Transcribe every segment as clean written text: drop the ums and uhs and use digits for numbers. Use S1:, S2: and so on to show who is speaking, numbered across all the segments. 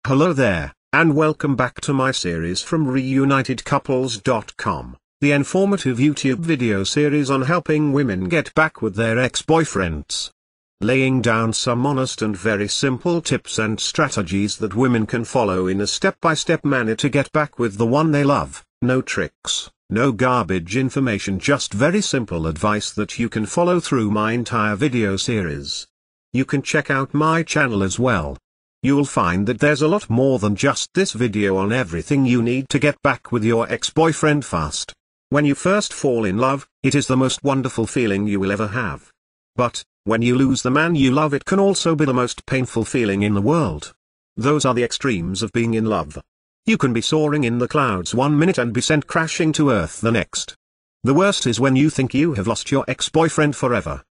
S1: Hello there, and welcome back to my series from reunitedcouples.com, the informative YouTube video series on helping women get back with their ex-boyfriends. Laying down some honest and very simple tips and strategies that women can follow in a step-by-step manner to get back with the one they love. No tricks, no garbage information, just very simple advice that you can follow through my entire video series. You can check out my channel as well. You'll find that there's a lot more than just this video on everything you need to get back with your ex-boyfriend fast. When you first fall in love, it is the most wonderful feeling you will ever have. But, when you lose the man you love, it can also be the most painful feeling in the world. Those are the extremes of being in love. You can be soaring in the clouds one minute and be sent crashing to earth the next. The worst is when you think you have lost your ex-boyfriend forever.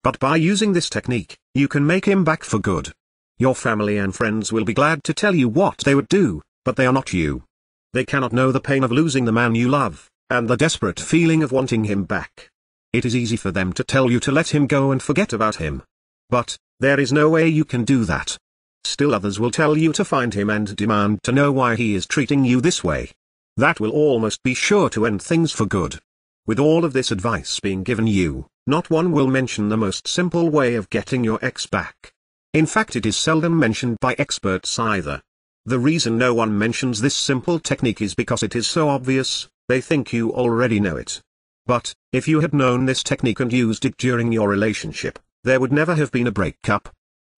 S1: But by using this technique, you can make him back for good. Your family and friends will be glad to tell you what they would do, but they are not you. They cannot know the pain of losing the man you love, and the desperate feeling of wanting him back. It is easy for them to tell you to let him go and forget about him. But, there is no way you can do that. Still others will tell you to find him and demand to know why he is treating you this way. That will almost be sure to end things for good. With all of this advice being given you, not one will mention the most simple way of getting your ex back. In fact, it is seldom mentioned by experts either. The reason no one mentions this simple technique is because it is so obvious, they think you already know it. But, if you had known this technique and used it during your relationship, there would never have been a breakup.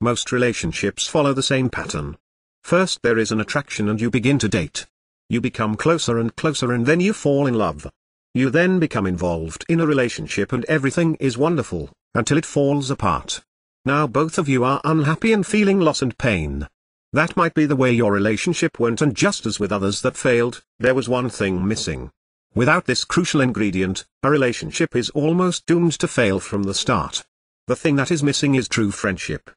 S1: Most relationships follow the same pattern. First there is an attraction and you begin to date. You become closer and closer and then you fall in love. You then become involved in a relationship and everything is wonderful, until it falls apart. Now both of you are unhappy and feeling loss and pain. That might be the way your relationship went, and just as with others that failed, there was one thing missing. Without this crucial ingredient, a relationship is almost doomed to fail from the start. The thing that is missing is true friendship.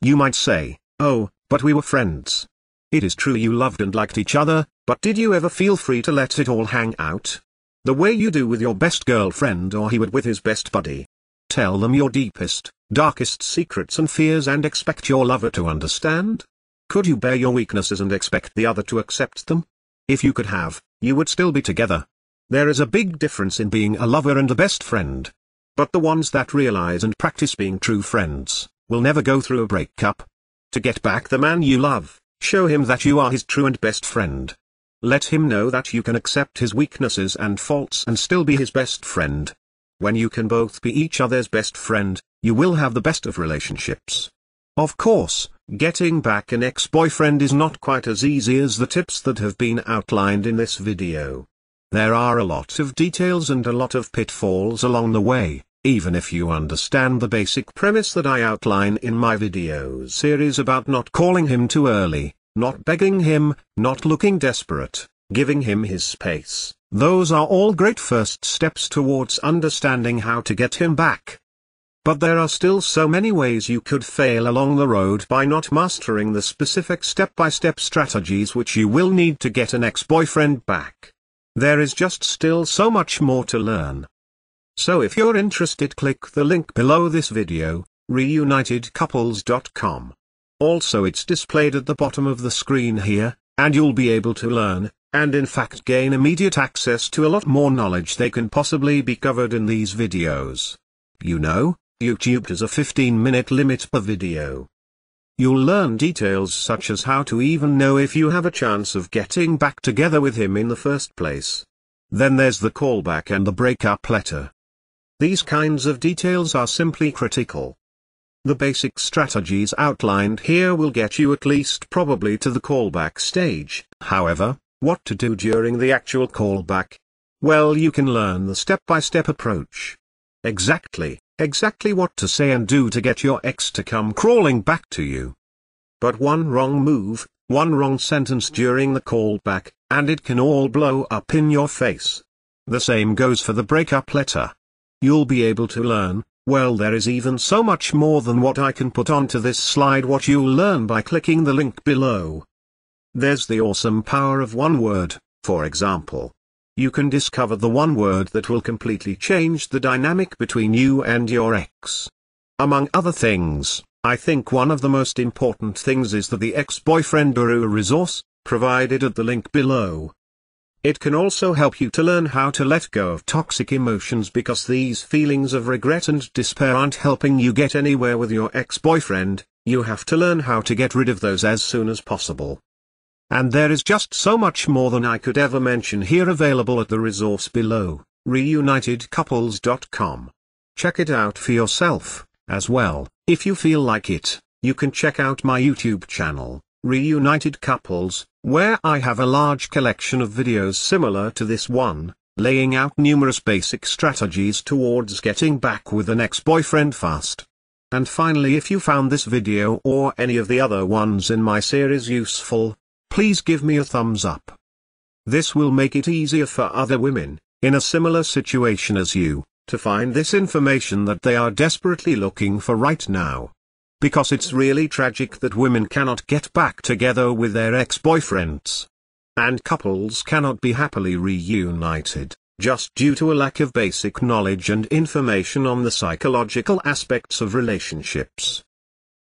S1: You might say, oh, but we were friends. It is true you loved and liked each other, but did you ever feel free to let it all hang out? The way you do with your best girlfriend or he would with his best buddy. Tell them your deepest, darkest secrets and fears and expect your lover to understand? Could you bear your weaknesses and expect the other to accept them? If you could have, you would still be together. There is a big difference in being a lover and a best friend. But the ones that realize and practice being true friends will never go through a breakup. To get back the man you love, show him that you are his true and best friend. Let him know that you can accept his weaknesses and faults and still be his best friend. When you can both be each other's best friend, you will have the best of relationships. Of course, getting back an ex-boyfriend is not quite as easy as the tips that have been outlined in this video. There are a lot of details and a lot of pitfalls along the way. Even if you understand the basic premise that I outline in my video series about not calling him too early, not begging him, not looking desperate, giving him his space, those are all great first steps towards understanding how to get him back. But there are still so many ways you could fail along the road by not mastering the specific step-by-step strategies which you will need to get an ex-boyfriend back. There is just still so much more to learn. So if you're interested, click the link below this video, reunitedcouples.com. Also it's displayed at the bottom of the screen here, and you'll be able to learn, and in fact gain immediate access to a lot more knowledge they can possibly be covered in these videos. You know, YouTube has a 15-minute limit per video. You'll learn details such as how to even know if you have a chance of getting back together with him in the first place. Then there's the callback and the breakup letter. These kinds of details are simply critical. The basic strategies outlined here will get you at least probably to the callback stage. However, what to do during the actual callback? Well, you can learn the step-by-step approach. Exactly what to say and do to get your ex to come crawling back to you. But one wrong move, one wrong sentence during the callback, and it can all blow up in your face. The same goes for the breakup letter. You'll be able to learn, well, there is even so much more than what I can put onto this slide what you'll learn by clicking the link below. There's the awesome power of one word, for example. You can discover the one word that will completely change the dynamic between you and your ex. Among other things, I think one of the most important things is the ex-boyfriend guru resource, provided at the link below. It can also help you to learn how to let go of toxic emotions, because these feelings of regret and despair aren't helping you get anywhere with your ex-boyfriend. You have to learn how to get rid of those as soon as possible. And there is just so much more than I could ever mention here available at the resource below, reunitedcouples.com. Check it out for yourself, as well. If you feel like it, you can check out my YouTube channel, Reunited Couples, where I have a large collection of videos similar to this one, laying out numerous basic strategies towards getting back with an ex-boyfriend fast. And finally, if you found this video or any of the other ones in my series useful, please give me a thumbs up. This will make it easier for other women, in a similar situation as you, to find this information that they are desperately looking for right now. Because it's really tragic that women cannot get back together with their ex-boyfriends. And couples cannot be happily reunited, just due to a lack of basic knowledge and information on the psychological aspects of relationships.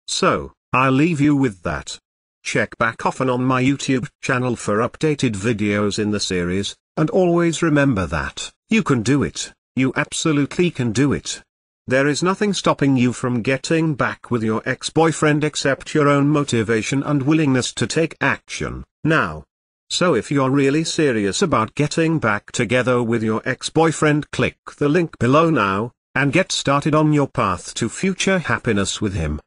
S1: So, I'll leave you with that. Check back often on my YouTube channel for updated videos in the series, and always remember that, you can do it, you absolutely can do it. There is nothing stopping you from getting back with your ex-boyfriend except your own motivation and willingness to take action, now. So if you're really serious about getting back together with your ex-boyfriend, click the link below now, and get started on your path to future happiness with him.